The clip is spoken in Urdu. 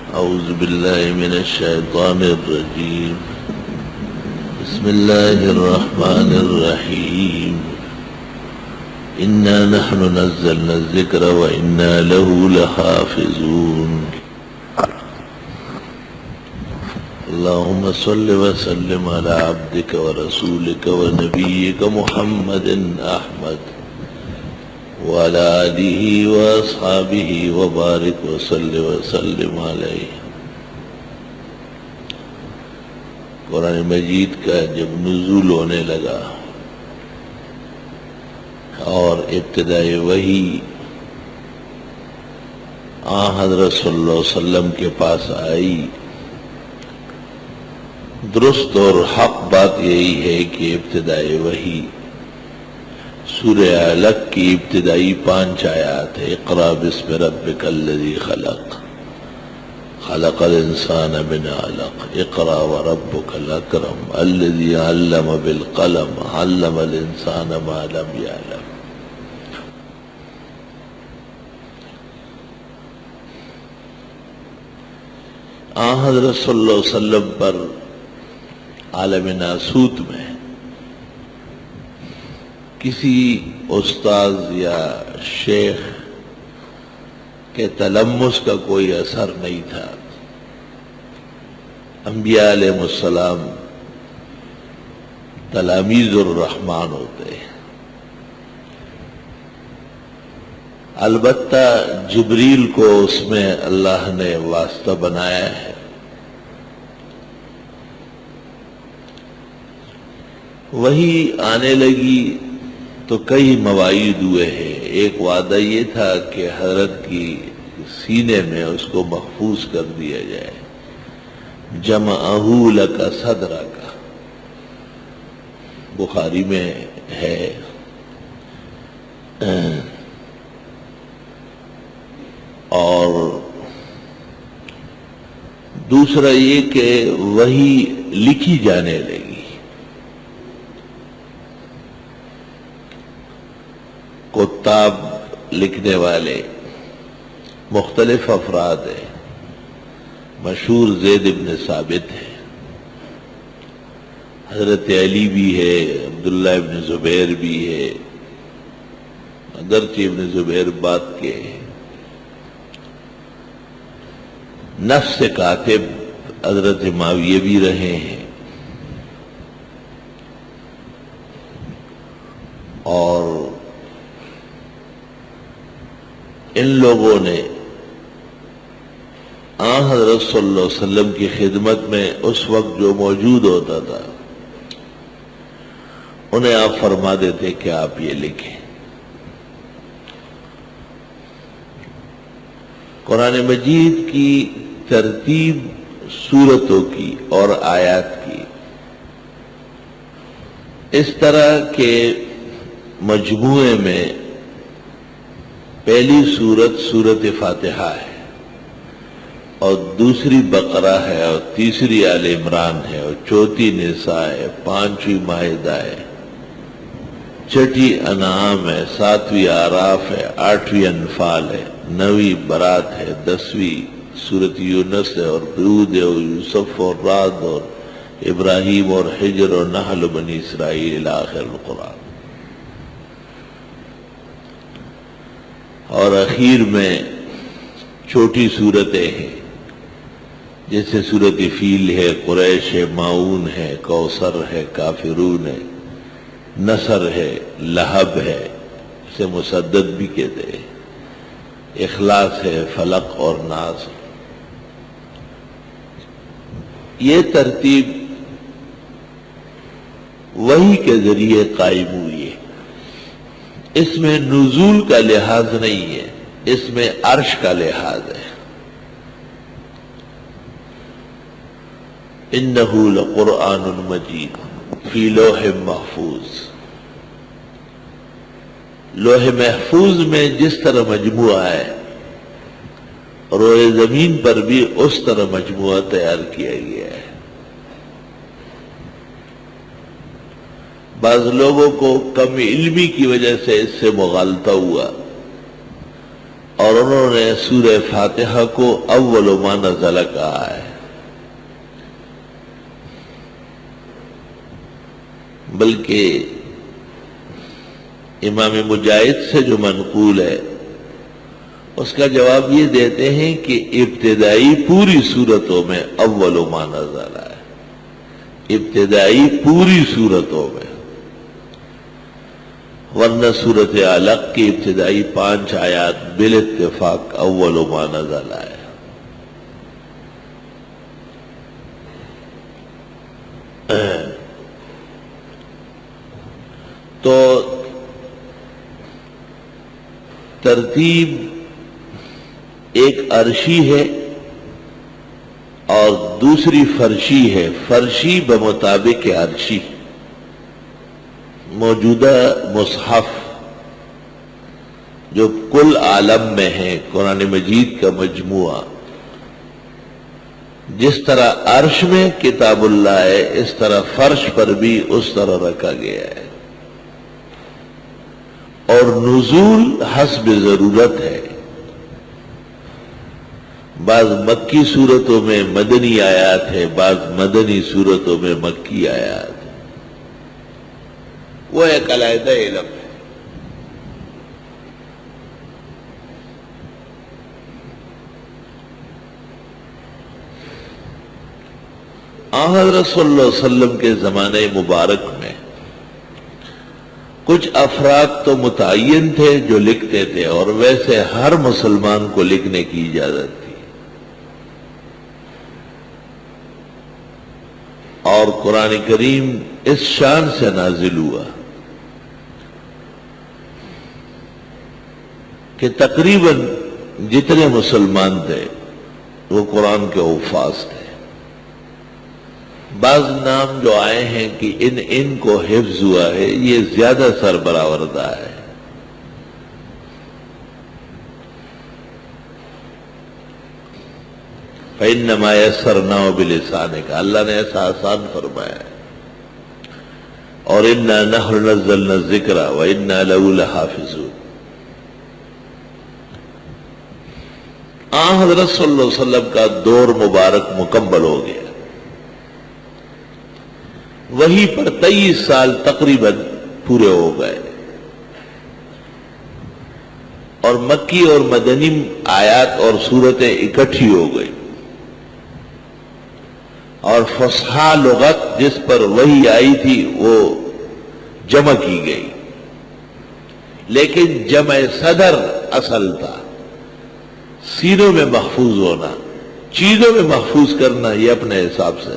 أعوذ بالله من الشيطان الرجيم. بسم الله الرحمن الرحيم. إنا نحن نزلنا الذكر وإنا له لحافظون. اللهم صل وسلم على عبدك ورسولك ونبيك محمد أحمد وعلى آلہ وأصحابہ وبارک وسلم علیہ. قرآن مجید کا جب نزول ہونے لگا اور ابتدائی وحی حضرت صلی اللہ علیہ وسلم کے پاس آئی، درست اور حق بات یہی ہے کہ ابتدائی وحی سورہ علق کی ابتدائی 5 آیات ہے. اقرأ باسم ربک الذی خلق خلق الانسان من علق اقرأ وربک الاکرم الذی علم بالقلم علم الانسان ما لم یعلم. حضرت صلی اللہ علیہ وسلم پر عالم ناسوت میں کسی استاذ یا شیخ کے تلمس کا کوئی اثر نہیں تھا. انبیاء علیہ السلام تلامیذ الرحمن ہوتے ہیں. البتہ جبریل کو اس میں اللہ نے واسطہ بنایا ہے. وہی آنے لگی تو کئی مواعید ہوئے ہیں. ایک وعدہ یہ تھا کہ حضرت کی سینے میں اس کو محفوظ کر دیا جائے. جمعہ لک صدرک بخاری میں ہے. اور دوسرا یہ کہ وہی لکھی جانے لگی. کتاب لکھنے والے مختلف افراد ہیں. مشہور زید بن ثابت ہے، حضرت علی بھی ہے، عبداللہ ابن زبیر بھی ہے. اگرچہ ابن زبیر بات کے نفس کاتب حضرت معاویہ بھی رہے ہیں. اور ان لوگوں نے حضرت صلی اللہ علیہ وسلم کی خدمت میں اس وقت جو موجود ہوتا تھا انہیں آپ فرما دیتے کہ آپ یہ لکھیں. قرآن مجید کی ترتیب سورتوں کی اور آیات کی اس طرح کے مجموعے میں پہلی سورت سورت فاتحہ ہے، اور دوسری بقرہ ہے، اور تیسری آل عمران ہے، اور چوتھی نساء ہے، 5ویں مائدہ ہے، 6ٹھی انعام ہے، 7ویں اعراف ہے، 8ویں انفال ہے، 9ویں برات ہے، 10ویں سورت یونس ہے، اور ہود ہے، اور یوسف اور رعد اور ابراہیم اور حجر اور نحل و بنی اسرائیل الی آخر القرآن. اور اخیر میں چھوٹی صورتیں ہیں جیسے صورت فیل ہے، قریش ہے، معون ہے، کوثر ہے، کافرون ہے، نصر ہے، لہب ہے، اسے مسدد بھی کہتے ہیں، اخلاص ہے، فلق اور ناس. یہ ترتیب وحی کے ذریعے قائم ہوئی ہے. اس میں نزول کا لحاظ نہیں ہے، اس میں عرش کا لحاظ ہے. انہ لقرآن مجید فی لوح محفوظ. لوح محفوظ میں جس طرح مجموعہ ہے روئے زمین پر بھی اس طرح مجموعہ تیار کیا گیا ہے. بعض لوگوں کو کم علمی کی وجہ سے اس سے مغالطہ ہوا اور انہوں نے سورہ فاتحہ کو اول ما نزل کہا ہے، بلکہ امام مجاہد سے جو منقول ہے اس کا جواب یہ دیتے ہیں کہ ابتدائی پوری صورتوں میں اول ما نزل ہے، ابتدائی پوری صورتوں میں، ورنہ صورت علق کی ابتدائی 5 آیات بالاتفاق اول ما نزل ہے۔ تو ترتیب ایک عرشی ہے اور دوسری فرشی ہے، فرشی بمطابق عرشی۔ موجودہ مصحف جو کل عالم میں ہے قرآن مجید کا مجموعہ، جس طرح عرش میں کتاب اللہ ہے اس طرح فرش پر بھی اس طرح رکھا گیا ہے، اور نزول حسب ضرورت ہے۔ بعض مکی صورتوں میں مدنی آیات ہے، بعض مدنی صورتوں میں مکی آیات ہے، وہ ایک علیحدہ علم ہے۔ حضرت صلی اللہ علیہ وسلم کے زمانے مبارک میں کچھ افراد تو متعین تھے جو لکھتے تھے، اور ویسے ہر مسلمان کو لکھنے کی اجازت تھی، اور قرآن کریم اس شان سے نازل ہوا کہ تقریباً جتنے مسلمان تھے وہ قرآن کے حفاظ تھے۔ بعض نام جو آئے ہیں کہ ان کو حفظ ہوا ہے، یہ زیادہ سربراہ ہے۔ فَإِنَّمَا يَسَّرْنَاهُ بِلِسَانِكَ، اللہ نے ایسا آسان فرمایا ہے۔ اور إِنَّا نَحْنُ نَزَّلْنَا الذِّكْرَ وَإِنَّا لَهُ لَحَافِظُونَ۔ حضرت صلی اللہ علیہ وسلم کا دور مبارک مکمل ہو گیا، وہی پر 23 سال تقریباً پورے ہو گئے، اور مکی اور مدنی آیات اور صورتیں اکٹھی ہو گئی، اور فصحا لغت جس پر وحی آئی تھی وہ جمع کی گئی، لیکن جمع صدر اصل تھا۔ سینوں میں محفوظ ہونا، چیزوں میں محفوظ کرنا، یہ اپنے حساب سے